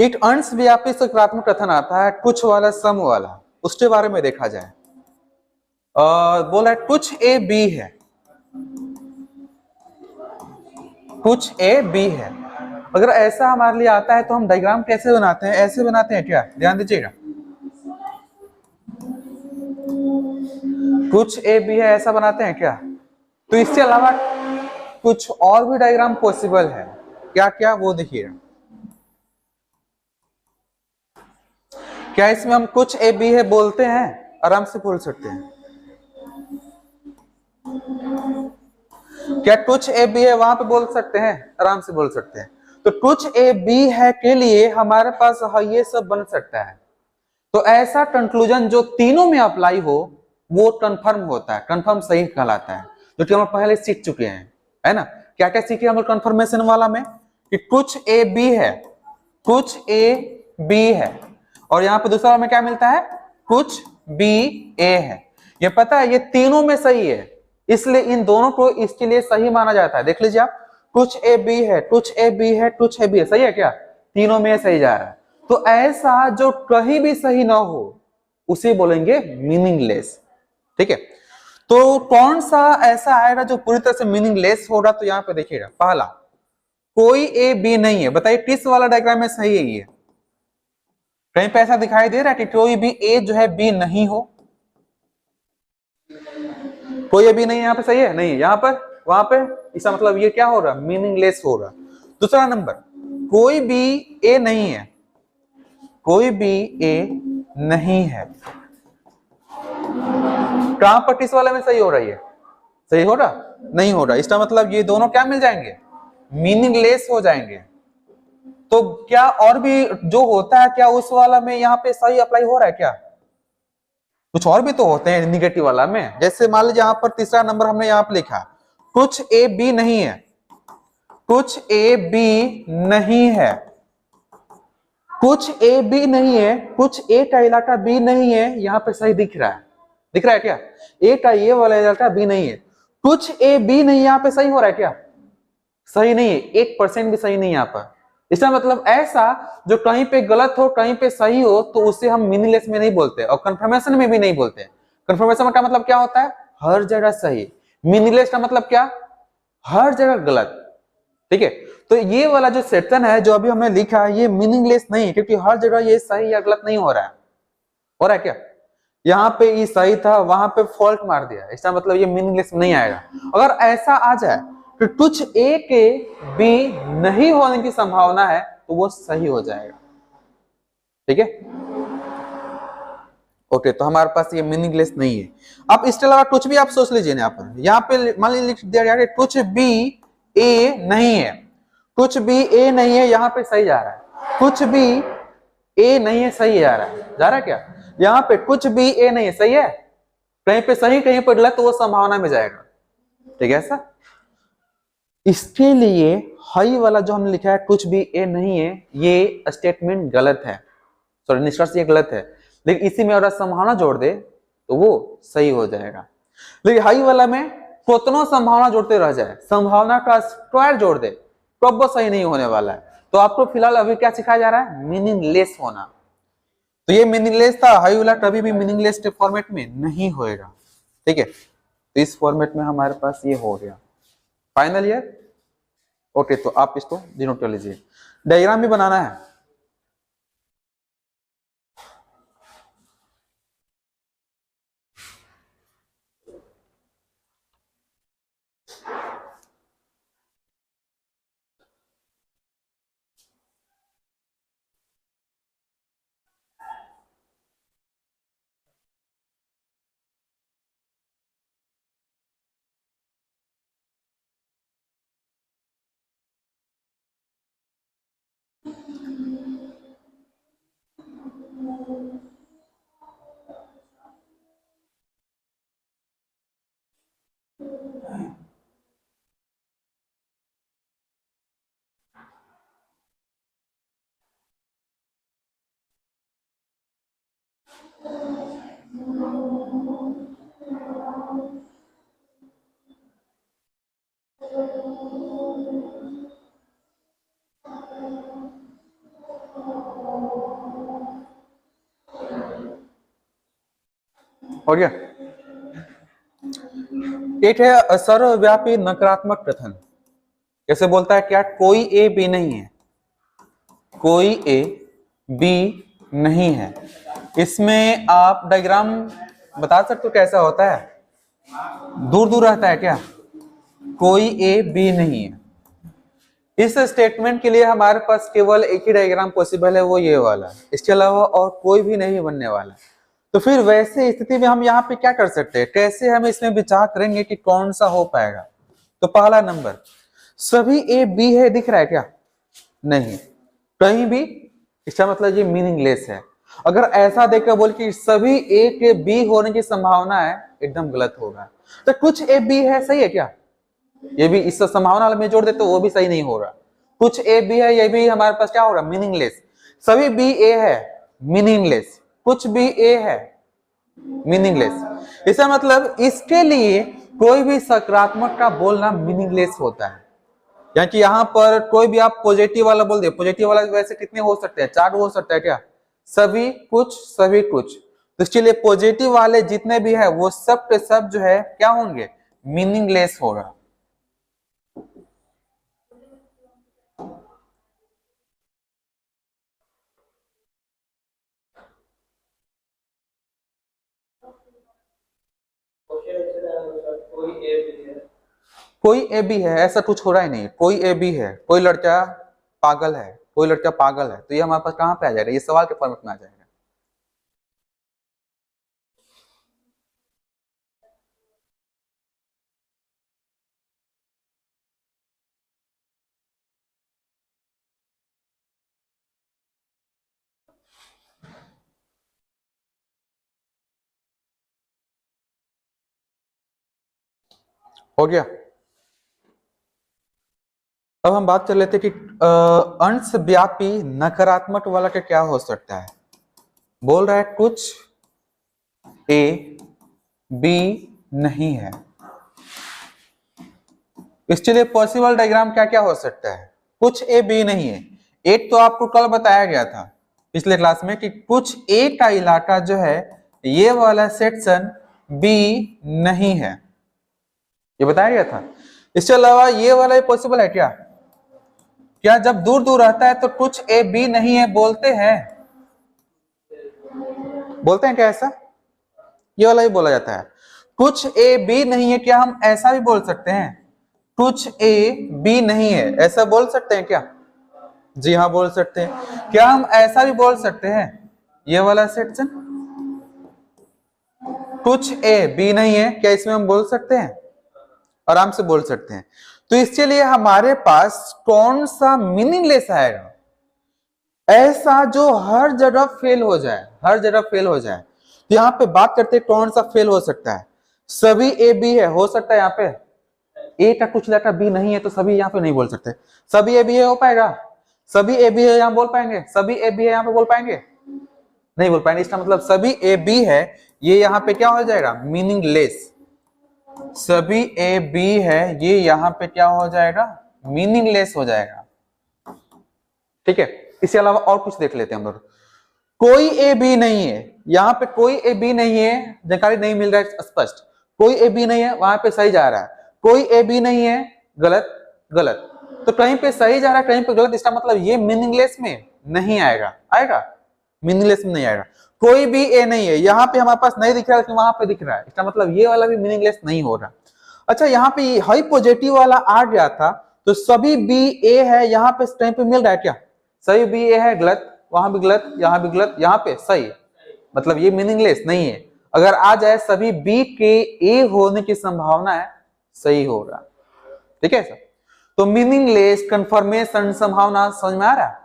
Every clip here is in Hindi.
एक अंश व्यापी सकारात्मक कथन आता है, कुछ वाला सम वाला, उसके बारे में देखा जाए। बोला है कुछ ए बी है, कुछ ए बी है। अगर ऐसा हमारे लिए आता है तो हम डायग्राम कैसे बनाते हैं? ऐसे बनाते हैं क्या? ध्यान दीजिएगा, कुछ ए बी है ऐसा बनाते हैं क्या? तो इसके अलावा कुछ और भी डायग्राम पॉसिबल है, क्या क्या वो देखिए। क्या इसमें हम कुछ ए बी है बोलते हैं? आराम से बोल सकते हैं। क्या कुछ ए बी है वहां पे बोल सकते हैं? आराम से बोल सकते हैं। तो कुछ ए बी है के लिए हमारे पास ये सब बन सकता है। तो ऐसा कंक्लूजन जो तीनों में अप्लाई हो वो कंफर्म होता है, कंफर्म सही कहलाता है, जो कि हम पहले सीख चुके हैं, है ना। क्या क्या सीखे हम कंफर्मेशन वाला में? कि कुछ ए बी है, कुछ ए बी है, और यहां पे दूसरा में क्या मिलता है? कुछ बी ए है। ये पता है ये तीनों में सही है, इसलिए इन दोनों को इसके लिए सही माना जाता है। देख लीजिए आप, कुछ ए बी है, कुछ ए बी है, कुछ ए बी है, सही है क्या? तीनों में सही जा रहा है। तो ऐसा जो कहीं भी सही ना हो उसे बोलेंगे मीनिंगलेस। ठीक है, तो कौन सा ऐसा आएगा जो पूरी तरह से मीनिंगलेस होगा? तो यहां पे देखिएगा, पहला कोई ए बी नहीं है। बताइए किस वाला डायग्राम में सही है ये? कहीं पे ऐसा दिखाई दे रहा है कि कोई भी ए जो है बी नहीं हो? कोई ए बी नहीं है यहाँ पे, सही है? नहीं है यहाँ पर, वहां पे, इसका मतलब ये क्या हो रहा? मीनिंगलेस हो रहा। दूसरा नंबर, कोई भी ए नहीं है, कोई भी ए नहीं है, कहां पर किस वाले में सही हो रही है? सही हो रहा? नहीं हो रहा। इसका मतलब ये दोनों क्या मिल जाएंगे? मीनिंगलेस हो जाएंगे। तो क्या और भी जो होता है, क्या उस वाला में यहाँ पे सही अप्लाई हो रहा है क्या? कुछ और भी तो होते हैं निगेटिव वाला में। जैसे मान लीजिए यहाँ पर तीसरा नंबर हमने यहाँ पे लिखा, कुछ ए बी नहीं है, कुछ ए बी नहीं है, कुछ ए बी नहीं है, कुछ ए का इलाका बी नहीं है, यहाँ पे सही दिख रहा है। दिख रहा है क्या? ए का ये वाला इलाका बी नहीं है, कुछ ए बी नहीं, यहाँ पे सही हो रहा है क्या? सही नहीं है, 1% भी सही नहीं है यहाँ पर। इसका मतलब ऐसा जो कहीं पे गलत हो कहीं पे सही हो तो उसे हम मीनिंगलेस में नहीं बोलते, और कंफर्मेशन में भी नहीं बोलते। कंफर्मेशन का मतलब क्या होता है? हर जगह सही। मीनिंगलेस का मतलब क्या? हर जगह गलत। ठीक है, तो ये वाला जो सेक्शन है जो अभी हमने लिखा है ये मीनिंगलेस नहीं है, क्योंकि हर जगह ये सही या गलत नहीं हो रहा है। हो रहा है क्या? यहाँ पे ये सही था, वहां पे फॉल्ट मार दिया, इसका मतलब ये मीनिंगलेस नहीं आएगा। अगर ऐसा आ जाए कि कुछ ए के बी नहीं होने की संभावना है तो वो सही हो जाएगा। ठीक है, ओके, तो हमारे पास ये मीनिंगलेस नहीं है। अब इसके अलावा कुछ भी आप सोच लीजिए ना, यहाँ पे मान लीजिए लिख दिया गया कि कुछ बी ए नहीं है, कुछ भी ए नहीं है, यहाँ पे सही जा रहा है। कुछ भी ए नहीं है, सही जा रहा है, जा रहा है क्या? यहाँ पे कुछ भी ए नहीं है, सही है, कहीं पे सही कहीं पे गलत, तो वो संभावना में जाएगा। ठीक है, ऐसा। इसके लिए हाई वाला जो हमने लिखा है कुछ भी ए नहीं है, ये स्टेटमेंट गलत है, सॉरी निष्कर्ष ये गलत है। लेकिन इसी में अगर संभावना जोड़ दे तो वो सही हो जाएगा। लेकिन हाई वाला में कितना संभावना जोड़ते रह जाए, संभावना का स्क्वायर जोड़ दे तो वो सही नहीं होने वाला है। तो आपको फिलहाल अभी क्या सिखाया जा रहा है? मीनिंगलेस होना। तो ये मीनिंगलेस था, हाई वाला कभी भी मीनिंगलेस के फॉर्मेट में नहीं होएगा। ठीक है, तो इस फॉर्मेट में हमारे पास ये हो गया फाइनल ईयर। ओके, तो आप इसको डिनोट कर लीजिए। डायग्राम भी बनाना है। हो गया। एक है सर्वव्यापी नकारात्मक कथन। कैसे बोलता है क्या? कोई ए बी नहीं है, कोई ए बी नहीं है। इसमें आप डायग्राम बता सकते हो कैसा होता है? दूर दूर रहता है क्या? कोई ए बी नहीं है। इस स्टेटमेंट के लिए हमारे पास केवल एक ही डायग्राम पॉसिबल है, वो ये वाला। इसके अलावा और कोई भी नहीं बनने वाला। तो फिर वैसे स्थिति में हम यहाँ पे क्या कर सकते हैं? कैसे हम इसमें विचार करेंगे कि कौन सा हो पाएगा? तो पहला नंबर, सभी ए बी है दिख रहा है क्या? नहीं, कहीं भी। इसका मतलब ये मीनिंगलेस है। अगर ऐसा देखकर बोल कि सभी ए के बी होने की संभावना है, एकदम गलत होगा। तो कुछ ए बी है, सही है क्या? ये भी इस संभावना में जोड़ देते तो वो भी सही नहीं हो रहा। कुछ ए बी है, ये भी हमारे पास क्या हो रहा? मीनिंगलेस। सभी बी ए है, मीनिंगलेस। कुछ भी ए है, मीनिंगलेस। इसका मतलब इसके लिए कोई भी सकारात्मक का बोलना मीनिंगलेस होता है। यानी कि यहाँ पर कोई भी आप पॉजिटिव वाला बोल दे, पॉजिटिव वाला वैसे कितने हो सकते हैं? 4 हो सकता है क्या? सभी कुछ, सभी कुछ। तो इसके लिए पॉजिटिव वाले जितने भी है वो सब के सब जो है क्या होंगे? मीनिंगलेस होगा। कोई ए बी है ऐसा कुछ हो रहा ही नहीं। कोई ए बी है, कोई लड़का पागल है, कोई लड़का पागल है। तो ये हमारे पास कहां पे आ जाएगा? ये सवाल के फॉर्मेट में आ जाएगा। हो गया। अब हम बात कर लेते कि अंश व्यापी नकारात्मक वाला का क्या हो सकता है। बोल रहा है कुछ ए बी नहीं है। इसके लिए पॉसिबल डायग्राम क्या क्या हो सकता है? कुछ ए बी नहीं है। एक तो आपको कल बताया गया था पिछले क्लास में कि कुछ ए का इलाका जो है ये वाला सेक्शन बी नहीं है, ये बताया गया था। इसके अलावा ये वाला भी पॉसिबल है क्या? क्या जब दूर दूर रहता है तो कुछ ए बी नहीं है बोलते हैं? बोलते हैं क्या ऐसा? ये वाला भी बोला जाता है। कुछ ए बी नहीं है, क्या हम ऐसा भी बोल सकते हैं? कुछ ए बी नहीं है ऐसा बोल सकते हैं क्या? जी हाँ, बोल सकते हैं। क्या हम ऐसा भी बोल सकते हैं? ये वाला सेक्शन कुछ ए बी नहीं है, क्या इसमें हम बोल सकते हैं? आराम से बोल सकते हैं। तो इसके लिए हमारे पास कौन सा मीनिंगलेस आएगा? ऐसा जो हर जगह फेल हो जाए, हर जगह फेल हो जाए। तो यहाँ पे बात करते हैं कौन सा फेल हो सकता है। सभी ए बी है, हो सकता है यहाँ पे ए का कुछ लेटर बी नहीं है, तो सभी यहाँ पे नहीं बोल सकते। सभी ए बी है हो पाएगा? सभी ए बी है यहाँ बोल पाएंगे? सभी ए बी है यहाँ पे बोल पाएंगे? नहीं बोल पाएंगे। इसका मतलब सभी ए बी है, ये यहाँ पे क्या हो जाएगा? मीनिंगलेस। सभी ए बी है, ये यहाँ पे क्या हो जाएगा? मीनिंगलेस हो जाएगा। ठीक है। इसके अलावा और कुछ देख लेते हैं हम लोग। कोई ए बी नहीं है, यहाँ पे कोई ए बी नहीं है, जानकारी नहीं मिल रहा है स्पष्ट। कोई ए बी नहीं है, वहां पे सही जा रहा है। कोई ए बी नहीं है, गलत गलत। तो कहीं पे सही जा रहा है, कहीं पे गलत। इसका मतलब ये मीनिंगलेस में नहीं आएगा। आएगा? मीनिंगलेस में नहीं आएगा। कोई भी ए नहीं है, यहाँ पे हमारे पास नहीं दिख रहा है लेकिन वहां पे दिख रहा है। इसका मतलब ये वाला भी मीनिंगलेस नहीं हो रहा। अच्छा, यहाँ पे हाई पॉजिटिव वाला आ गया था, तो सभी बी ए है, यहाँ पे कहीं पे मिल रहा है क्या? सभी बी ए है, गलत, वहां भी गलत, यहाँ भी गलत, यहाँ पे सही। मतलब ये मीनिंगलेस नहीं है। अगर आ जाए सभी बी के ए होने की संभावना है, सही हो रहा। ठीक है सर? तो मीनिंगलेस, कंफर्मेशन, संभावना समझ में आ रहा है?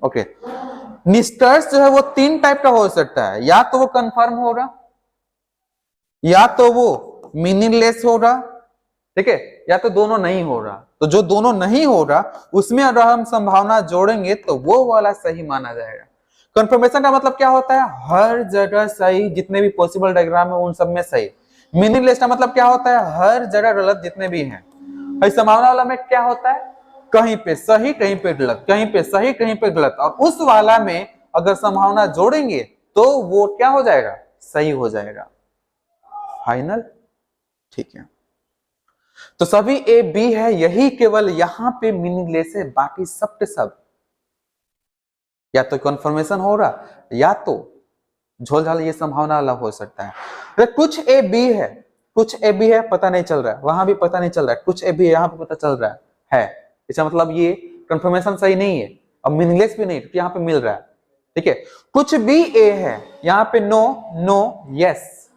ओके। निष्कर्ष जो है वो 3 टाइप का हो सकता है। या तो वो कंफर्म होगा, या तो वो मीनिंगलेस होगा, ठीक है, या तो दोनों नहीं हो रहा। तो जो दोनों नहीं हो रहा उसमें अगर हम संभावना जोड़ेंगे तो वो वाला सही माना जाएगा। कंफर्मेशन का मतलब क्या होता है? हर जगह सही, जितने भी पॉसिबल डायग्राम है उन सब में सही। मीनिंगलेस का मतलब क्या होता है? हर जगह गलत जितने भी हैं। संभावना वाला में क्या होता है? कहीं पे सही, कहीं पे गलत, कहीं पे सही, कहीं पे गलत। और उस वाला में अगर संभावना जोड़ेंगे तो वो क्या हो जाएगा? सही हो जाएगा। फाइनल, ठीक है। तो सभी ए बी है, यही केवल यहां पे मीनिंगलेस है, बाकी सब के सब या तो कन्फर्मेशन हो रहा या तो झोल झाल, ये संभावना अलग हो सकता है। तो कुछ ए बी है, कुछ ए बी है, पता नहीं चल रहा है, वहां भी पता नहीं चल रहा है, कुछ ए बी यहाँ पे पता चल रहा है। इसका मतलब ये कंफर्मेशन सही नहीं है और मीनिंगलेस भी नहीं, क्योंकि यहाँ पे मिल रहा है। ठीक है, कुछ भी ए है, यहाँ पे नो नो यस,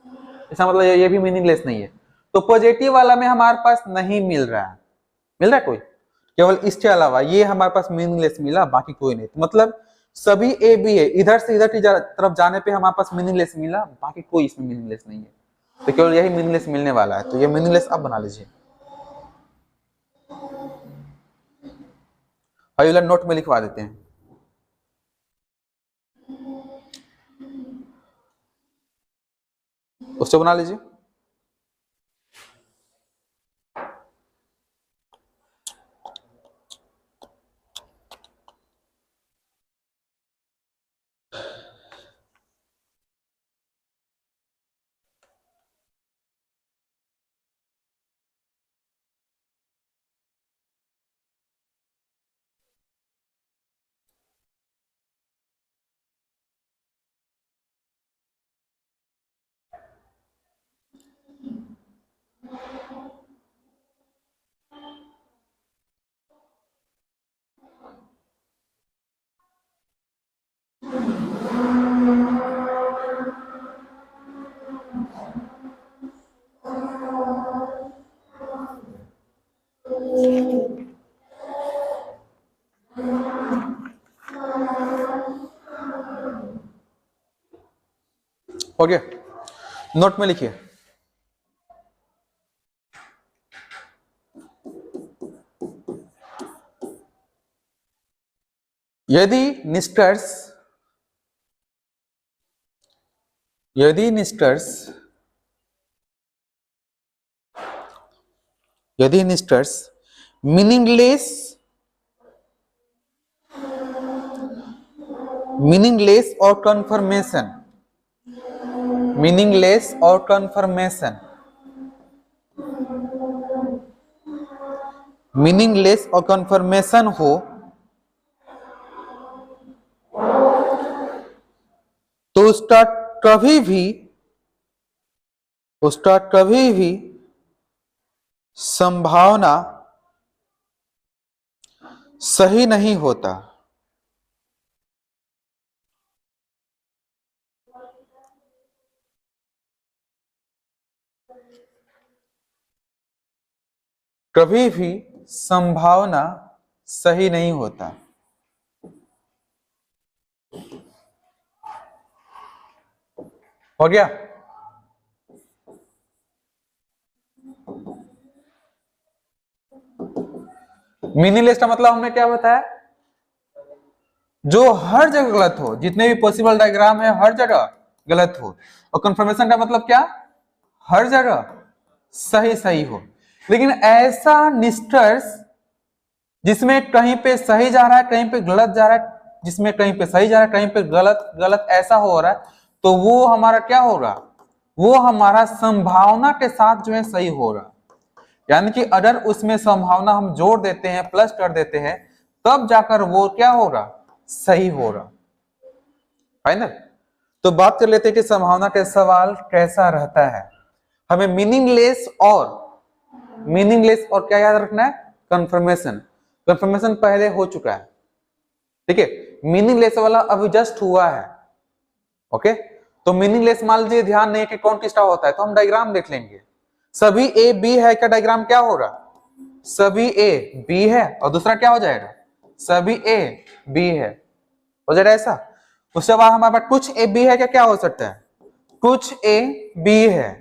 इसका मतलब ये भी मीनिंगलेस नहीं है। तो पॉजिटिव वाला में हमारे पास नहीं मिल रहा है, मिल रहा है कोई, केवल इसके अलावा ये हमारे पास मीनिंगलेस मिला, बाकी कोई नहीं। तो मतलब सभी ए बी है, इधर से इधर की तरफ जाने पे हमारे पास मीनिंगलेस मिला, बाकी कोई इसमें मीनिंगलेस नहीं है। तो केवल यही मीनिंगलेस मिलने वाला है, तो ये मीनिंगलेस अब बना लीजिए, और नोट में लिखवा देते हैं। उससे बना लीजिए। हो गया, नोट में लिखिए। यदि निष्कर्ष मीनिंगलेस और कन्फर्मेशन, मीनिंगलेस और कन्फर्मेशन, मीनिंगलेस और कन्फर्मेशन हो तो उसका कभी भी संभावना सही नहीं होता। कभी भी संभावना सही नहीं होता। हो गया, मीनिंगलेस का मतलब हमने क्या बताया, जो हर जगह गलत हो, जितने भी पॉसिबल डायग्राम है हर जगह गलत हो। और कंफर्मेशन का मतलब क्या, हर जगह सही सही हो। लेकिन ऐसा निष्कर्ष जिसमें कहीं पे सही जा रहा है, कहीं पे गलत जा रहा है, जिसमें कहीं पे सही जा रहा है, कहीं पे गलत गलत ऐसा हो रहा है, तो वो हमारा क्या होगा, वो हमारा संभावना के साथ जो है सही होगा। यानी कि अगर उसमें संभावना हम जोड़ देते हैं, प्लस कर देते हैं, तब जाकर वो क्या होगा, सही होगा। फाइनल। तो बात कर लेते हैं कि संभावना का सवाल कैसा रहता है। हमें मीनिंगलेस और क्या याद रखना है, कंफर्मेशन। कंफर्मेशन पहले हो चुका है, ठीक है, मीनिंगलेस वाला अभी जस्ट हुआ है। ओके, तो मीनिंगलेस मान लीजिए ध्यान नहीं कि कौन किसका होता है, तो हम डायग्राम देख लेंगे। सभी ए बी है का डायग्राम क्या होगा, सभी ए बी है, और दूसरा क्या हो जाएगा, सभी ए बी है, हो जाएगा ऐसा। उसके बाद हमारे पास कुछ ए बी है, क्या हो सकता है, कुछ ए बी है,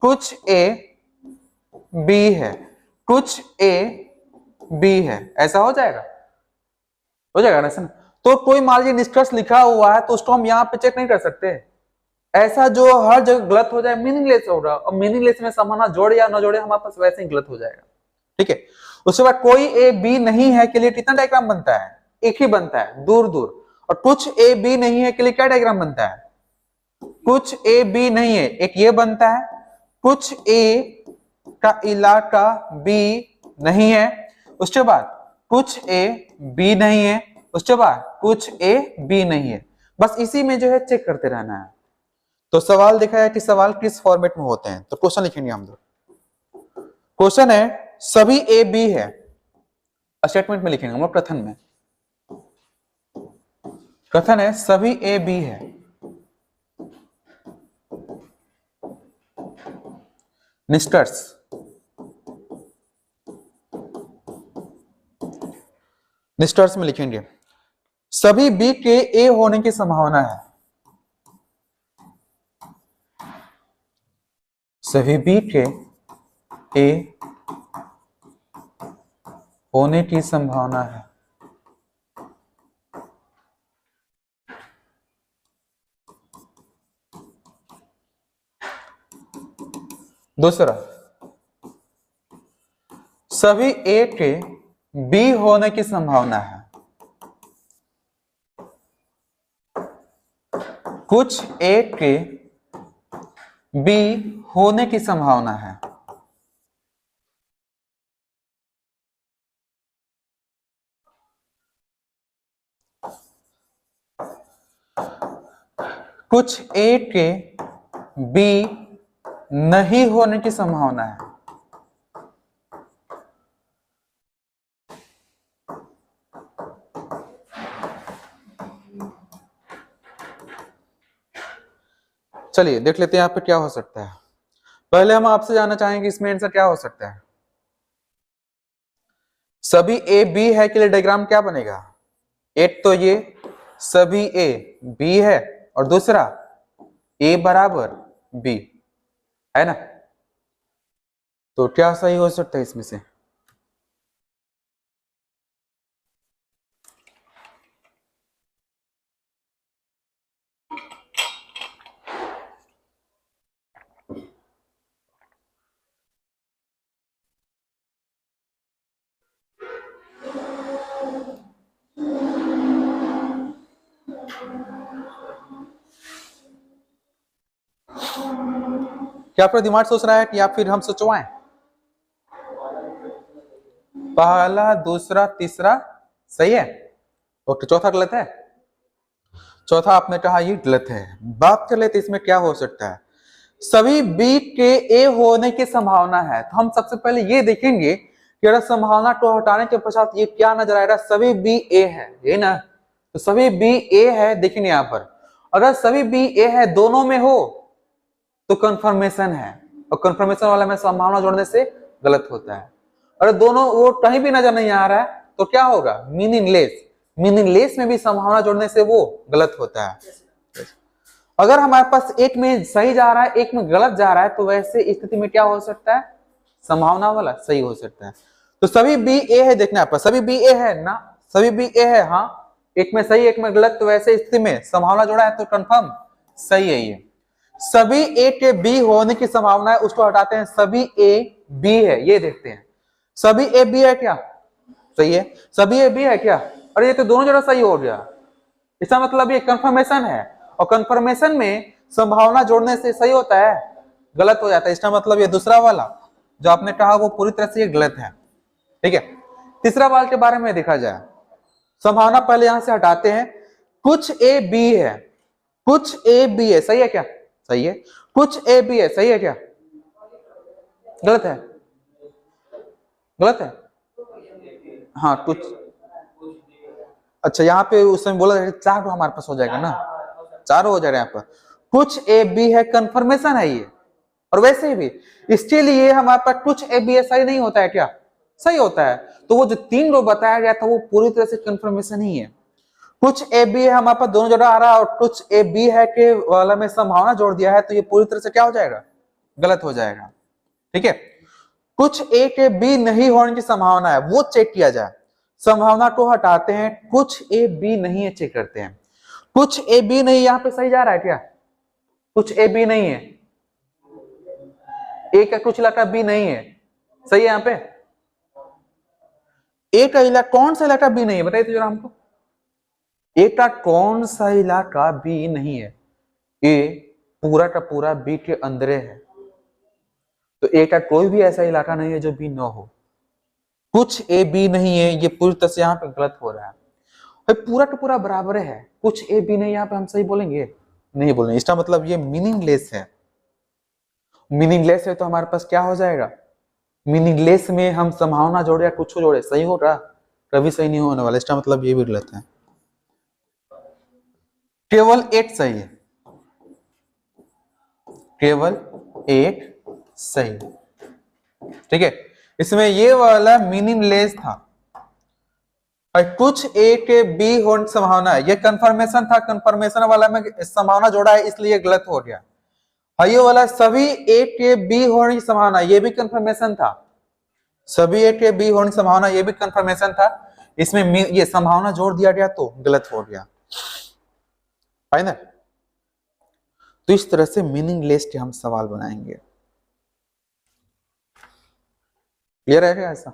कुछ ए बी है, कुछ ए बी है, ऐसा हो जाएगा ना सर। तो कोई मान लीजिए निष्कर्ष लिखा हुआ है, तो उसको हम यहाँ पे चेक नहीं कर सकते। ऐसा जो हर जगह गलत हो जाए मीनिंगलेस होगा, और मीनिंगलेस में संभावना जोड़े या न जोड़े हमारे पास वैसे ही गलत हो जाएगा। ठीक है, उसके बाद कोई ए बी नहीं है के लिए कितना डायग्राम बनता है, एक ही बनता है, दूर दूर। और कुछ ए बी नहीं है के लिए क्या डायग्राम बनता है, कुछ ए बी नहीं है, एक ये बनता है, कुछ ए का इलाका बी नहीं है, उसके बाद कुछ ए बी नहीं है, उसके बाद कुछ ए बी नहीं है। बस इसी में जो है चेक करते रहना है। तो सवाल देखा है कि सवाल किस फॉर्मेट में होते हैं। तो क्वेश्चन लिखेंगे हम लोग। क्वेश्चन है सभी ए बी है, स्टेटमेंट में लिखेंगे हम लोग प्रथम में। कथन है सभी ए बी है, निष्कर्ष निष्कर्ष में लिखेंगे सभी बी के ए होने की संभावना है, सभी बी के ए होने की संभावना है। दूसरा, सभी ए के बी होने की संभावना है, कुछ ए के बी होने की संभावना है। कुछ ए के बी नहीं होने की संभावना है। चलिए देख लेते हैं यहाँ पे क्या हो सकता है। पहले हम आपसे जानना चाहेंगे इसमें आंसर क्या हो सकता है। सभी ए बी है के लिए डायग्राम क्या बनेगा, एक तो ये सभी ए बी है और दूसरा ए बराबर बी है ना। तो क्या सही हो सकता है इसमें से, क्या आपका दिमाग सोच रहा है कि या फिर हम सोचवाएं। पहला दूसरा तीसरा सही है, ओके चौथा गलत है। चौथा आपने कहा ये गलत है। बात कर लेते इसमें क्या हो सकता है। सभी बी के ए होने की संभावना है, तो हम सबसे पहले ये देखेंगे कि अगर संभावना को हटाने के पश्चात ये क्या नजर आएगा, सभी बी ए है ये ना। तो सभी बी ए है, देखेंगे यहाँ पर अगर सभी बी ए है दोनों में हो तो कंफर्मेशन है, और कंफर्मेशन वाला में संभावना जोड़ने से गलत होता है। अगर दोनों वो कहीं भी नजर नहीं आ रहा है तो क्या होगा, मीनिंगलेस। मीनिंगलेस में भी संभावना जोड़ने से वो गलत होता है। अगर हमारे पास एक में सही जा रहा है एक में गलत जा रहा है तो वैसे स्थिति में क्या हो सकता है, संभावना वाला सही हो सकता है। तो सभी बी ए है, देखना आप सभी बी ए है ना, सभी बी ए है हाँ, एक में सही एक में गलत, तो वैसे स्थिति में संभावना जोड़ा है तो कंफर्म सही है ये। सभी ए के बी होने की संभावना है, उसको हटाते हैं, सभी ए बी है ये देखते हैं। सभी ए बी है क्या, सही है। सभी ए बी है क्या, अरे ये तो दोनों जगह सही हो गया। इसका मतलब ये कंफर्मेशन है, और कंफर्मेशन में संभावना जोड़ने से सही होता है गलत हो जाता है। इसका मतलब ये दूसरा वाला जो आपने कहा वो पूरी तरह से ये गलत है। ठीक है, तीसरा वाल के बारे में देखा जाए, संभावना पहले यहां से हटाते हैं। कुछ ए बी है, कुछ ए बी है, सही है क्या, सही है। कुछ ए बी है, सही है क्या, गलत है, गलत है हाँ कुछ। अच्छा यहाँ पे उस समय बोला चार हमारे पास हो जाएगा ना, चारों हो जाएगा यहाँ पर। कुछ ए बी है, कंफर्मेशन है ये। और वैसे भी इसके लिए हमारे पास कुछ ए बी है सही नहीं होता है क्या, सही होता है। तो वो जो तीन रो बताया गया था वो पूरी तरह से कंफर्मेशन ही है। कुछ ए बी है हमारे पास दोनों जगह आ रहा है, और कुछ ए बी है के वाला में संभावना जोड़ दिया है, तो ये पूरी तरह से क्या हो जाएगा, गलत हो जाएगा। ठीक है, कुछ ए के बी नहीं होने की संभावना है वो चेक किया जाए। संभावना को हटाते हैं, कुछ ए बी नहीं है चेक करते हैं। कुछ ए बी नहीं, यहां पे सही जा रहा है क्या, कुछ ए बी नहीं है, ए का कुछ इलाका बी नहीं है, सही है। यहां पे ए का इलाका कौन सा इलाका बी नहीं है बताइए तो जरा हमको, ए का कौन सा इलाका बी नहीं है। ए पूरा का पूरा बी के अंदर है, तो ए का कोई भी ऐसा इलाका नहीं है जो बी न हो। कुछ ए बी नहीं है, ये पूरी तरह से यहाँ पे गलत हो रहा है। भाई पूरा का पूरा बराबर है, कुछ ए बी नहीं, यहाँ पे हम सही बोलेंगे? नहीं बोलेंगे। इसका मतलब ये मीनिंगलेस है। मीनिंगलेस है तो हमारे पास क्या हो जाएगा? मीनिंगलेस में हम संभावना जोड़े या कुछ जोड़े, सही होगा? कभी सही नहीं होने वाला। इसका मतलब ये भी गलत है। केवल एक सही है, केवल एक सही। ठीक है, इसमें ये वाला मीनिंगलेस था और कुछ ए के बी होने की संभावना है, ये कंफर्मेशन था, कंफर्मेशन वाला में संभावना जोड़ा है इसलिए गलत हो गया। और ये वाला सभी ए के बी होने की संभावना, ये भी कंफर्मेशन था, सभी ए के बी होने की संभावना, ये भी कंफर्मेशन था, इसमें ये संभावना जोड़ दिया गया तो गलत हो गया। फाइनल। तो इस तरह से मीनिंगलेस के हम सवाल बनाएंगे। क्लियर है क्या? ऐसा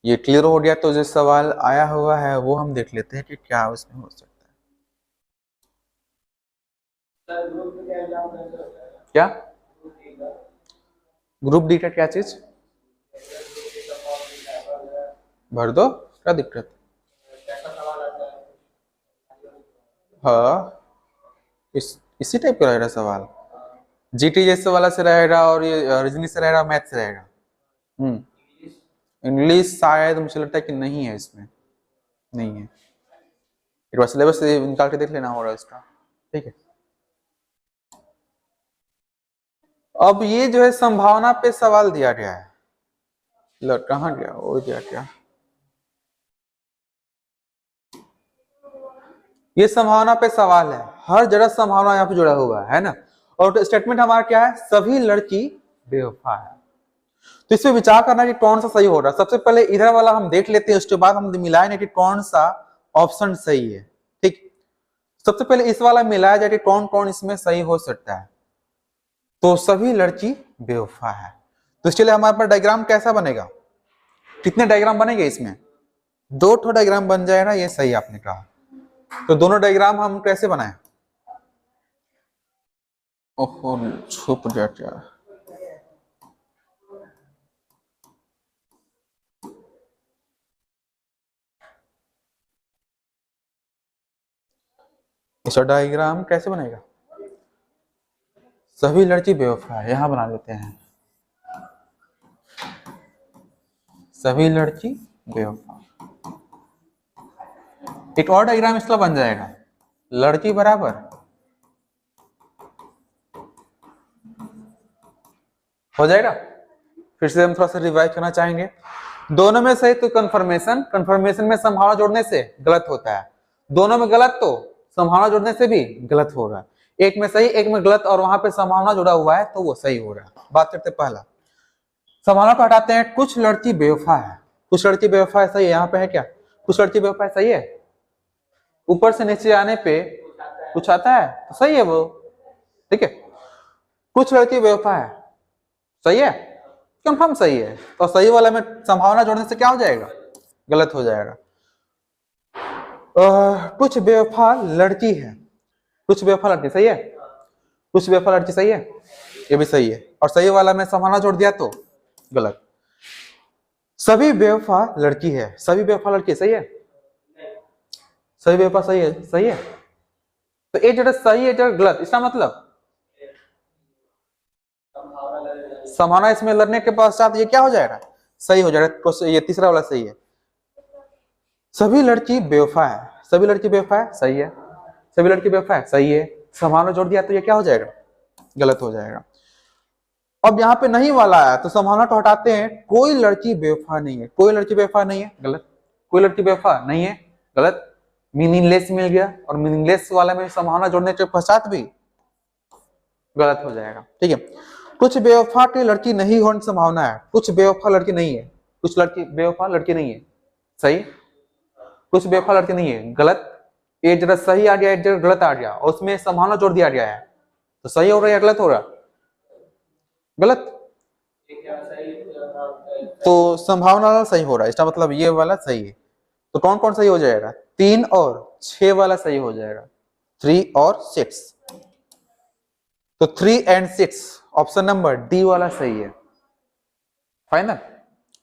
ये क्लियर हो गया तो जो सवाल आया हुआ है वो हम देख लेते हैं कि क्या उसमें हो सकता है। क्या ग्रुप डी का क्या चीज भर दो, क्या दिक्कत? हाँ, इसी टाइप का रहेगा सवाल, जीटी जैसे वाला से रहेगा और ये रीजनिंग से रहेगा, मैथ से रहेगा। इंग्लिश शायद मुझे लगता है कि नहीं है, इसमें नहीं है। एक बार सिलेबस से निकाल के देख लेना होगा इसका। ठीक है, अब ये जो है संभावना पे सवाल दिया गया है। लो कहाँ गया वो, दिया क्या? ये संभावना पे सवाल है, हर जगह संभावना यहाँ पे जुड़ा हुआ है ना। और स्टेटमेंट हमारा क्या है? सभी लड़की बेवफा है। तो इसमें विचार करना कि कौन सा सही हो रहा है। सबसे पहले इधर वाला हम देख लेते हैं, उसके बाद हम मिलाएंगे कि कौन सा ऑप्शन सही है। ठीक, सबसे पहले इस वाला मिलाया जाए कि कौन कौन इसमें सही हो सकता है। तो सभी लड़की बेवफा है, तो इसके लिए हमारे पास डायग्राम कैसा बनेगा? कितने डायग्राम बनेंगे इसमें? 2 ठो डायग्राम बन जाएगा, ये सही आपने कहा। तो दोनों डायग्राम हम कैसे बनाए? ओहो छुप गया क्या? इसका डायग्राम कैसे बनेगा? सभी लड़की बेवफा है, यहां बना देते हैं, सभी लड़की बेवफा। एक और डायग्राम इसका बन जाएगा, लड़की बराबर हो जाएगा। फिर से हम थोड़ा सा रिवाइज करना चाहेंगे। दोनों में सही तो कंफर्मेशन, कंफर्मेशन में संभावना जोड़ने से गलत होता है। दोनों में गलत तो संभावना जोड़ने से भी गलत हो रहा है। एक में सही एक में गलत और वहां पे संभावना जुड़ा हुआ है तो वो सही हो रहा है। बात करते पहला संभावना को हटाते हैं। कुछ लड़की बेवफा है, कुछ लड़की बेवफा है, सही है। यहाँ पे है क्या? कुछ लड़की बेवफा है, सही है। ऊपर से नीचे आने पे कुछ आता है तो सही है वो। ठीक है, कुछ लड़की बेवफा है, सही है, कंफर्म सही है। तो सही वाला में संभावना जोड़ने से क्या हो जाएगा? गलत हो जाएगा। कुछ बेवफा लड़की है, कुछ बेवफा लड़की, सही है। कुछ बेवफा लड़की, सही है, ये भी सही है। और सही वाला में संभावना जोड़ दिया तो गलत। सभी बेवफा लड़की है, सभी बेवफा लड़की, सही है, सभी बेवफा सही है, सही है। तो एक जगह सही है, एक जगह गलत। इसका मतलब संभावना इसमें लड़ने के पश्चात ये क्या हो जाएगा? सही हो जाएगा। तो ये तीसरा वाला सही है। सभी लड़की बेवफा है, सभी लड़की बेवफा है, सही है। सभी लड़की बेवफा है, सही है। संभावना जोड़ दिया तो ये क्या हो जाएगा? गलत हो जाएगा। अब यहाँ पे नहीं वाला है तो संभावना को हटाते हैं। कोई लड़की बेवफा नहीं है, कोई लड़की बेवफा नहीं है, गलत। कोई लड़की बेवफा नहीं है, गलत। मीनिंगलेस मिल गया और मीनिंगलेस वाले में संभावना जोड़ने के पश्चात भी गलत हो जाएगा। ठीक है, कुछ बेवफा की लड़की नहीं होने की संभावना है, कुछ बेवफा लड़की नहीं है, कुछ लड़की बेवफा लड़की नहीं है, सही। कुछ बेवफा लड़की नहीं है, गलत। एक जगह सही आ गया, एक जगह गलत आ गया, उसमें संभावना जोड़ दिया गया है तो सही हो रहा है या गलत हो रहा? गलत। तो संभावना वाला सही हो रहा है, इसका मतलब ये वाला सही है। तो कौन कौन सही हो जाएगा? 3 और 6 वाला सही हो जाएगा। 3 और 6, तो 3 and 6 ऑप्शन नंबर डी वाला सही है। Final,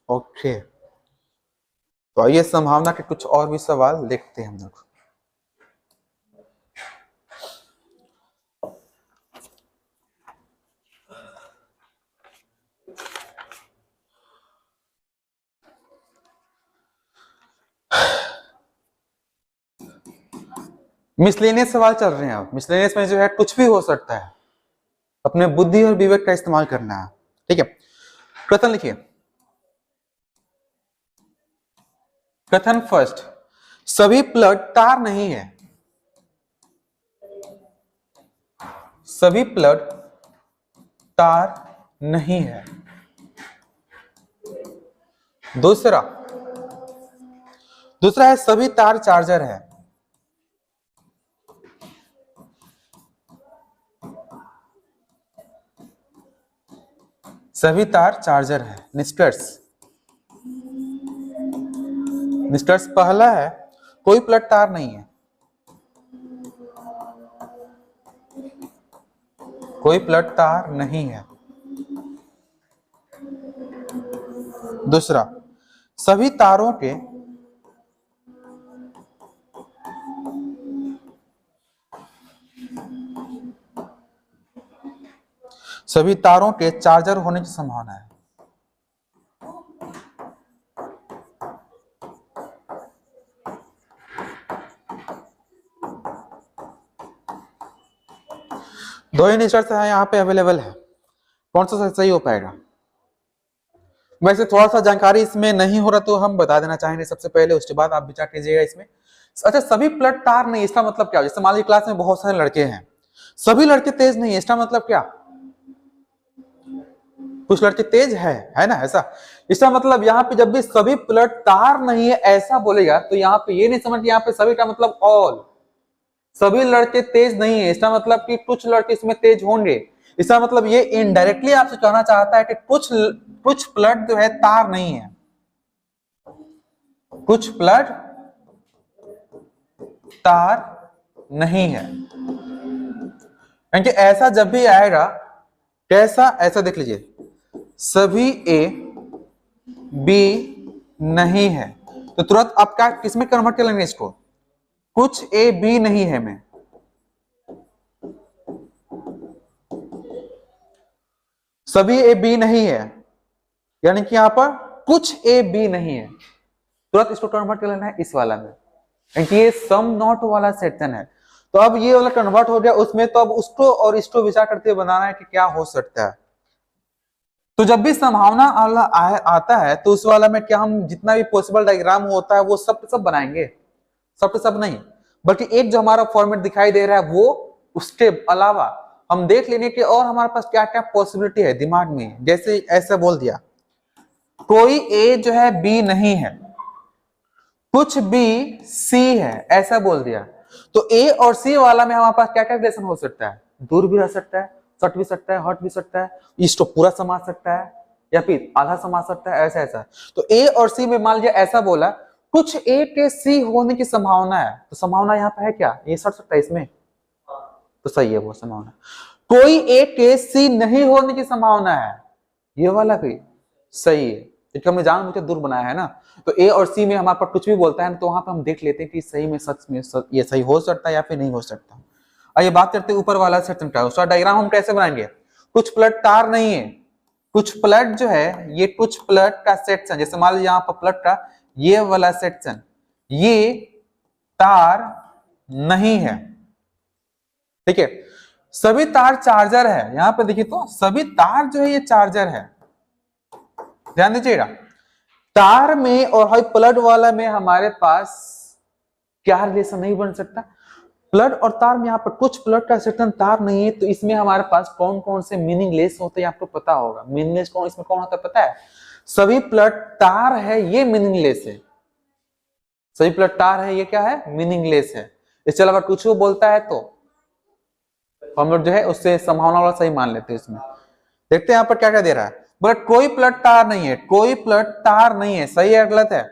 okay. तो आइए संभावना के कुछ और भी सवाल देखते हैं हम लोग। मिसलेनियस सवाल चल रहे हैं। अब मिसलेनियस में जो है कुछ भी हो सकता है, अपने बुद्धि और विवेक का इस्तेमाल करना है। ठीक है, कथन लिखिए। कथन फर्स्ट, सभी प्लग तार नहीं है। सभी प्लग तार नहीं है। दूसरा है सभी तार चार्जर है। सभी तार चार्जर है। निष्कर्ष पहला है कोई प्लग तार नहीं है। कोई प्लग तार नहीं है। दूसरा, सभी तारों के चार्जर होने की संभावना है। दो ही निष्कर्ष है यहाँ पे अवेलेबल है, कौन सा सही हो पाएगा? वैसे थोड़ा सा जानकारी इसमें नहीं हो रहा तो हम बता देना चाहेंगे सबसे पहले, उसके बाद आप विचार कीजिएगा इसमें। अच्छा, सभी प्लग तार नहीं, इसका मतलब क्या? जैसे मान लीजिए क्लास में बहुत सारे लड़के हैं, सभी लड़के तेज नहीं है, इसका मतलब क्या? कुछ लड़के तेज है ना, ऐसा। इसका मतलब यहाँ पे जब भी सभी प्लग तार नहीं है ऐसा बोलेगा तो यहाँ पे ये नहीं समझ, यहाँ पे सभी का मतलब ऑल, सभी लड़के तेज नहीं है, इसका मतलब कि कुछ लड़के इसमें तेज होंगे। इसका मतलब ये इनडायरेक्टली आपसे कहना चाहता है कि कुछ प्लग जो है तार नहीं है। कुछ प्लग तार नहीं है, क्योंकि ऐसा जब भी आएगा कैसा, ऐसा देख लीजिए, सभी ए बी नहीं है, तो तुरंत आप क्या किसमें कन्वर्ट कर लेंगे इसको? कुछ ए बी नहीं है में। सभी ए बी नहीं है यानी कि यहां पर कुछ ए बी नहीं है, तुरंत इसको कन्वर्ट कर लेना है इस वाला में, क्योंकि ये सम नॉट वाला सेक्शन है। तो अब ये वाला कन्वर्ट हो गया उसमें, तो अब उसको और इसको विचार करते हुए बनाना है कि क्या हो सकता है। तो जब भी संभावना वाला आता है तो उस वाला में क्या हम जितना भी पॉसिबल डायग्राम होता है वो सब बनाएंगे, सब नहीं, बल्कि एक जो हमारा फॉर्मेट दिखाई दे रहा है वो, उसके अलावा हम देख लेंगे कि और हमारे पास क्या क्या पॉसिबिलिटी है दिमाग में। जैसे ऐसा बोल दिया, कोई ए जो है बी नहीं है, कुछ बी सी है, ऐसा बोल दिया, तो ए और सी वाला में हमारे पास क्या क्या रिलेशन हो सकता है? दूर भी रह सकता है, सट भी सकता है, हट भी सकता है, इसको पूरा समा सकता है या फिर आधा समा सकता है, ऐसा। तो ए और सी में मान लीजिए ऐसा बोला, कुछ ए के सी होने की संभावना है, तो संभावना यहाँ पे है क्या? ये सट सकता है इसमें, तो सही है वो संभावना। कोई ए के सी नहीं होने की संभावना है, ये वाला भी सही है, क्योंकि हमने जानबूझकर दूर बनाया है ना। तो ए और सी में हमारे पास कुछ भी बोलता है तो वहां पर हम देख लेते हैं कि सही में सच में ये सही हो सकता है या फिर नहीं हो सकता। आइए बात करते हैं ऊपर वाला सेक्शन का, उसका डायग्राम हम कैसे बनाएंगे? कुछ प्लग तार नहीं है, कुछ प्लग जो है ये कुछ प्लग का सेक्शन, जैसे मान लीजिए यहाँ पर प्लग का ये वाला सेक्शन, ये तार नहीं है। ठीक है, सभी तार चार्जर है, यहां पे देखिए तो सभी तार जो है ये चार्जर है, ध्यान दीजिएगा। तार में और प्लग वाला में हमारे पास क्या रिलेशन नहीं बन सकता? प्लग और तार में यहाँ पर कुछ प्लग का सेक्शन तार नहीं है, तो इसमें हमारे पास कौन कौन से मीनिंगलेस होते हैं आपको पता होगा। मीनिंगलेस कौन इसमें कौन होता है पता है? सभी प्लग तार है ये मीनिंगलेस है, सभी प्लग तार है ये क्या है? मीनिंगलेस है। इसके अलावा कुछ वो बोलता है तो हम लोग जो है उससे संभावना वाला सही मान लेते हैं। इसमें देखते हैं यहाँ पर क्या क्या दे रहा है। बोला कोई प्लग तार नहीं है, कोई प्लग तार नहीं है, सही है गलत है?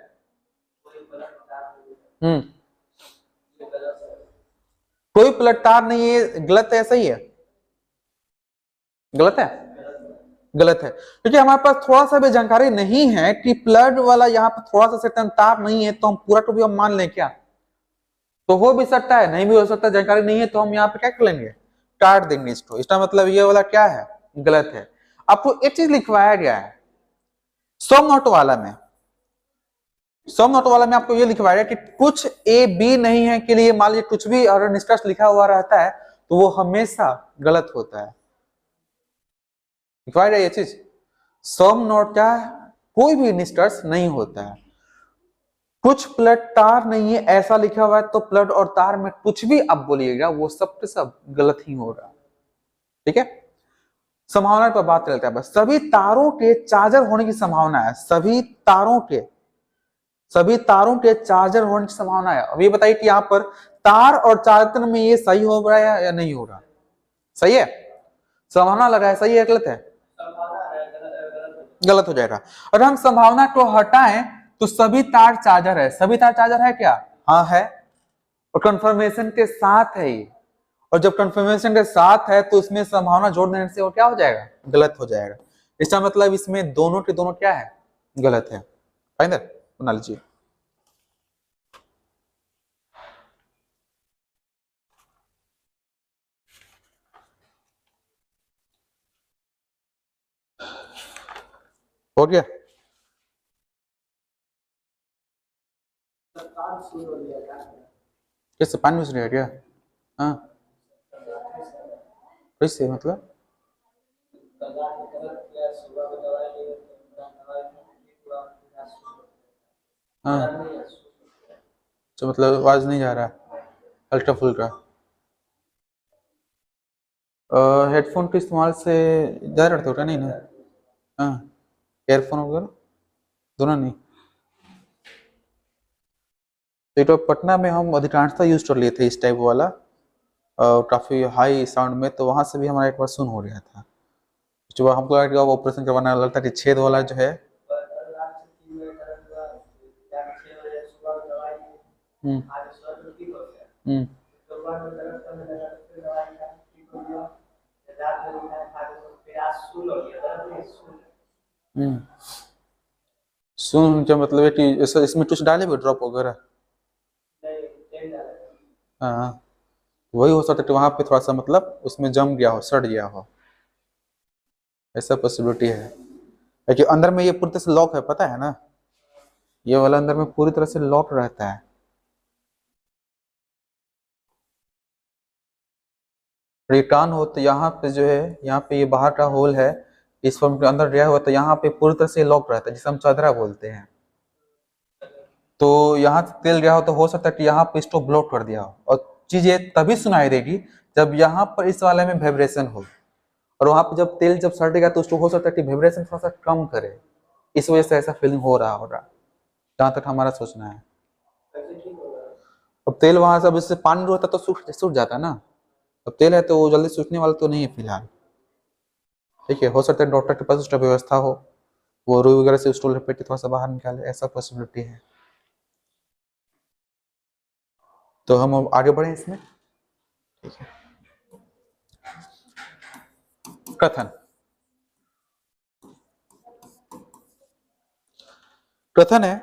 कोई प्लट तार नहीं है, गलत है, सही है? गलत है, गलत है, क्योंकि हमारे पास थोड़ा सा भी जानकारी नहीं है कि प्लट वाला यहाँ पे थोड़ा सा सेक्शन तार नहीं है, तो हम पूरा टू भी हम मान लें क्या? तो हो भी सकता है, नहीं भी हो सकता, जानकारी नहीं है तो हम यहाँ पे क्या कर लेंगे, काट देंगे इसको। इसका मतलब ये वाला क्या है, गलत है। आपको एक चीज लिखवाया गया है सम नोट वाला में, सम नोट वाला में आपको ये लिखवाया कि कुछ ए बी नहीं है के लिए मान लीजिए कुछ भी अगर निष्कर्ष लिखा हुआ रहता है तो वो हमेशा गलत होता है। लिखवाया ये चीज, सम नोट क्या है, कोई भी निष्कर्ष नहीं होता है। कुछ प्लट तार नहीं है ऐसा लिखा हुआ है तो प्लट और तार में कुछ भी आप बोलिएगा वो सब के सब गलत ही होगा। ठीक है, संभावना पर बात करते हैं बस। सभी तारों के चार्जर होने की संभावना है, सभी तारों के चार्जर होने की संभावना है। अब ये बताइए कि यहाँ पर तार और चार्जर में ये सही हो रहा है या नहीं हो रहा? सही है, संभावना लगा है, सही है गलत है? गलत हो जाएगा। और हम संभावना को हटाएं तो सभी तार चार्जर है, सभी तार चार्जर है क्या? हाँ है, और कंफर्मेशन के साथ है ये। और जब कंफर्मेशन के साथ है तो इसमें संभावना जोड़ देने से वो क्या हो जाएगा, गलत हो जाएगा। इसका मतलब इसमें दोनों के दोनों क्या है, गलत है। फाइनल बना लीजिए। हो गया? कैसे पानी घुस रहा है क्या? हाँ, कैसे मतलब? हाँ, तो मतलब आवाज नहीं जा रहा, हल्का फुल्का। हेडफोन के इस्तेमाल से ज़्यादा दर्द होता नहीं ना? हाँ, एयरफोन वगैरह दोनों नहीं। तो पटना में हम अधिकांशतः यूज कर लिए थे इस टाइप वाला, काफ़ी हाई साउंड में, तो वहाँ से भी हमारा एक बार सुन हो रहा था। जो हमको लगा ऑपरेशन करवाना, लगता कि छेद वाला जो है। हम्म हम्म सुन क्या मतलब है कि इसमें कुछ डाले हुए ड्रॉप वगैरह? हाँ, वही हो सकता है कि वहाँ पे थोड़ा सा मतलब उसमें जम गया हो, सड़ गया हो, ऐसा पॉसिबिलिटी है। क्योंकि अंदर में ये पूरी तरह से लॉक है, पता है ना, ये वाला अंदर में पूरी तरह से लॉक रहता है। रिटर्न हो तो यहाँ पे जो है, यहाँ पे ये बाहर का होल है, इस फॉर्म के अंदर गया हुआ तो यहाँ पे पूरी तरह से लॉक रहता है, जिसे हम चदरा बोलते हैं। तो यहाँ तेल गया हो तो हो सकता है कि यहाँ पे इसको ब्लॉक कर दिया हो, और चीजें तभी सुनाई देगी जब यहाँ पर इस वाले में वाइब्रेशन हो, और वहां पे जब तेल जब सटेगा तो उसको हो सकता है कि वाइब्रेशन थोड़ा सा कम करे, इस वजह से ऐसा फीलिंग हो रहा होगा, जहां तक हमारा सोचना है। अब तेल वहां से, अब इससे पानी होता तो सूख जाता है ना, अब तेल है तो वो जल्दी सूखने वाला तो नहीं है फिलहाल। ठीक है, हो सकता है डॉक्टर के पास उसका व्यवस्था हो, वो रुई वगैरह से उसको लपेट के थोड़ा सा बाहर निकाले, ऐसा पॉसिबिलिटी है। तो हम अब आगे बढ़े इसमें। ठीक है, कथन। कथन है,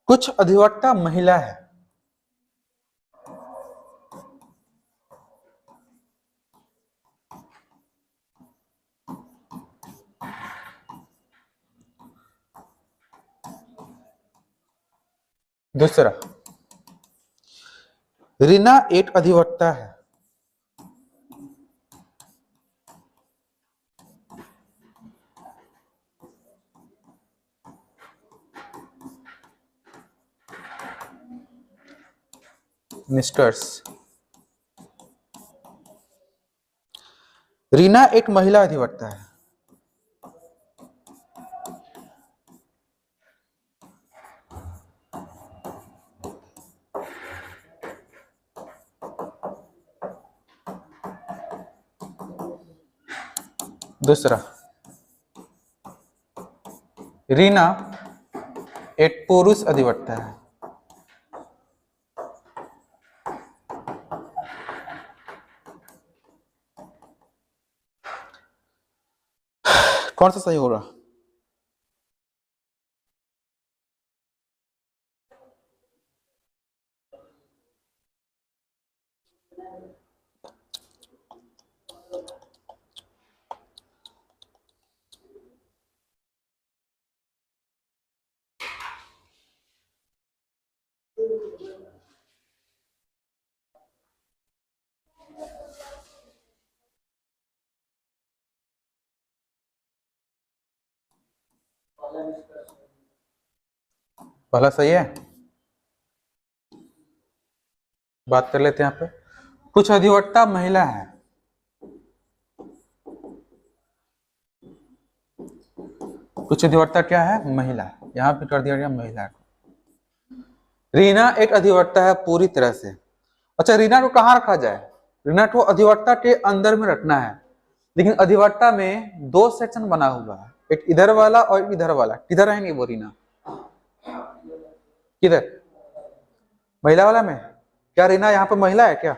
कुछ अधिवक्ता महिला है। दूसरा, रीना एक अधिवक्ता है। निष्कर्ष, रीना एक महिला अधिवक्ता है। दूसरा, रीना एक पुरुष अधिवक्ता है। कौन सा सही होगा? पहला सही है। बात कर लेते हैं यहाँ पे। कुछ अधिवक्ता महिला है, कुछ अधिवक्ता क्या है? महिला है। यहाँ पे कर दिया गया महिला को। रीना एक अधिवक्ता है पूरी तरह से। अच्छा, रीना को कहाँ रखा जाए? रीना को अधिवक्ता के अंदर में रखना है, लेकिन अधिवक्ता में दो सेक्शन बना हुआ है, एक इधर वाला और एक इधर वाला। किधर रहेंगे वो रीना? किधर? महिला वाला में। क्या रीना यहाँ पे महिला है क्या?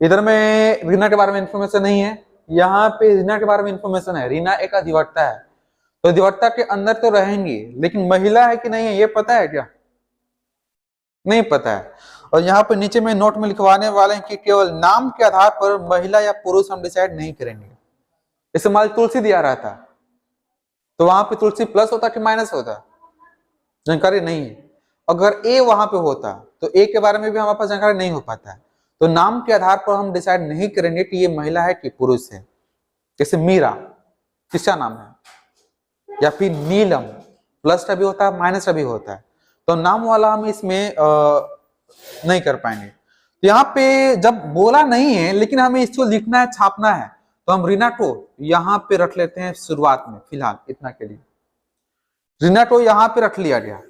इधर में रीना के बारे में इंफॉर्मेशन नहीं है, यहाँ पे रीना के बारे में इंफॉर्मेशन है। रीना एक अधिवक्ता है, तो अधिवक्ता के अंदर तो रहेंगी, लेकिन महिला है कि नहीं है ये पता है क्या? नहीं पता है। और यहाँ पे नीचे में नोट में लिखवाने वाले हैं कि केवल नाम के आधार पर महिला या पुरुष हम डिसाइड नहीं करेंगे। जैसे मान तुलसी दिया रहा था, तो वहां पे तुलसी प्लस होता कि माइनस होता? जानकारी नहीं है। अगर ए वहां पे होता तो ए के बारे में भी हमारे पास जानकारी नहीं हो पाता है। तो नाम के आधार पर हम डिसाइड नहीं करेंगे कि ये महिला है कि पुरुष है। जैसे मीरा किसका नाम है, या फिर नीलम, प्लस का भी होता है माइनस का भी होता है, तो नाम वाला हम इसमें नहीं कर पाएंगे। तो यहाँ पे जब बोला नहीं है लेकिन हमें इसको लिखना है, छापना है, तो हम रीना को यहाँ पे रख लेते हैं शुरुआत में, फिलहाल इतना के लिए रीना को यहाँ पे रख लिया गया।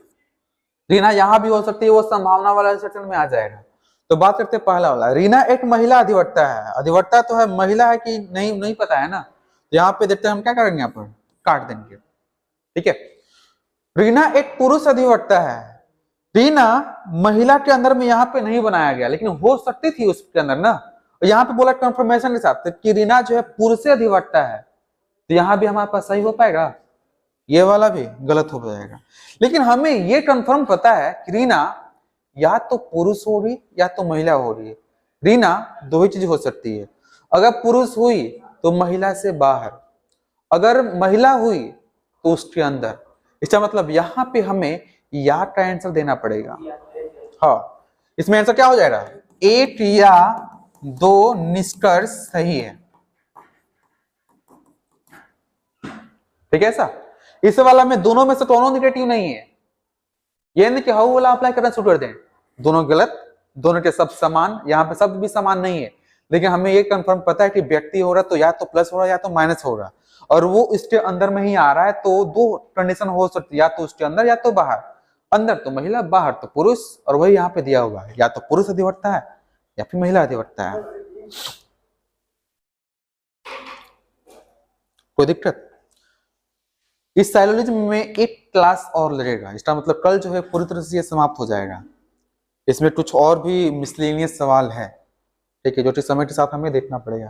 रीना यहाँ भी हो सकती है, वो संभावना वाला सेक्शन में आ जाएगा। तो बात करते हैं पहला वाला। रीना एक महिला अधिवक्ता है। अधिवक्ता तो है, महिला है कि नहीं नहीं पता है ना। तो यहाँ पे देखते हैं हम क्या करेंगे, यहाँ पर काट देंगे। ठीक है। रीना एक पुरुष अधिवक्ता है। रीना महिला के अंदर में यहाँ पे नहीं बनाया गया, लेकिन हो सकती थी उसके अंदर ना। यहाँ पे बोला कंफर्मेशन के साथ कि रीना जो है पुरुष अधिवक्ता है, तो यहाँ भी हमारे पास सही हो पाएगा, ये वाला भी गलत हो जाएगा। लेकिन हमें ये कंफर्म पता है कि रीना या तो पुरुष हो रही या तो महिला हो रही है। रीना दो ही चीज हो सकती है। अगर पुरुष हुई तो महिला से बाहर, अगर महिला हुई तो उसके अंदर। इसका मतलब यहाँ पे हमें या का आंसर देना पड़ेगा। हाँ, इसमें आंसर क्या हो जाएगा? एक या दो निष्कर्ष सही है। ठीक है। ऐसा इस वाला में दोनों में से दोनों निगेटिव नहीं है, ये नहीं कि हाउ वाला अप्लाई करना शुरू कर दें। दोनों गलत, दोनों के सब समान, यहाँ पे सब भी समान नहीं है, लेकिन हमें ये कंफर्म पता है कि व्यक्ति हो रहा तो या तो प्लस हो रहा या तो माइनस हो रहा, और वो इसके अंदर में ही आ रहा है। तो दो कंडीशन हो सकती है, या तो उसके अंदर या तो बाहर। अंदर तो महिला, बाहर तो पुरुष, और वही यहाँ पे दिया हुआ है, या तो पुरुष अधिवक्ता है या फिर महिला अधिवक्ता है। कोई दिक्कत? इस साइलोजिज्म में एक क्लास और लगेगा, इसका मतलब कल जो है पूरी तरह से ये समाप्त हो जाएगा। इसमें कुछ और भी मिसलेनियस सवाल है, ठीक है, जो कि समय के साथ हमें देखना पड़ेगा।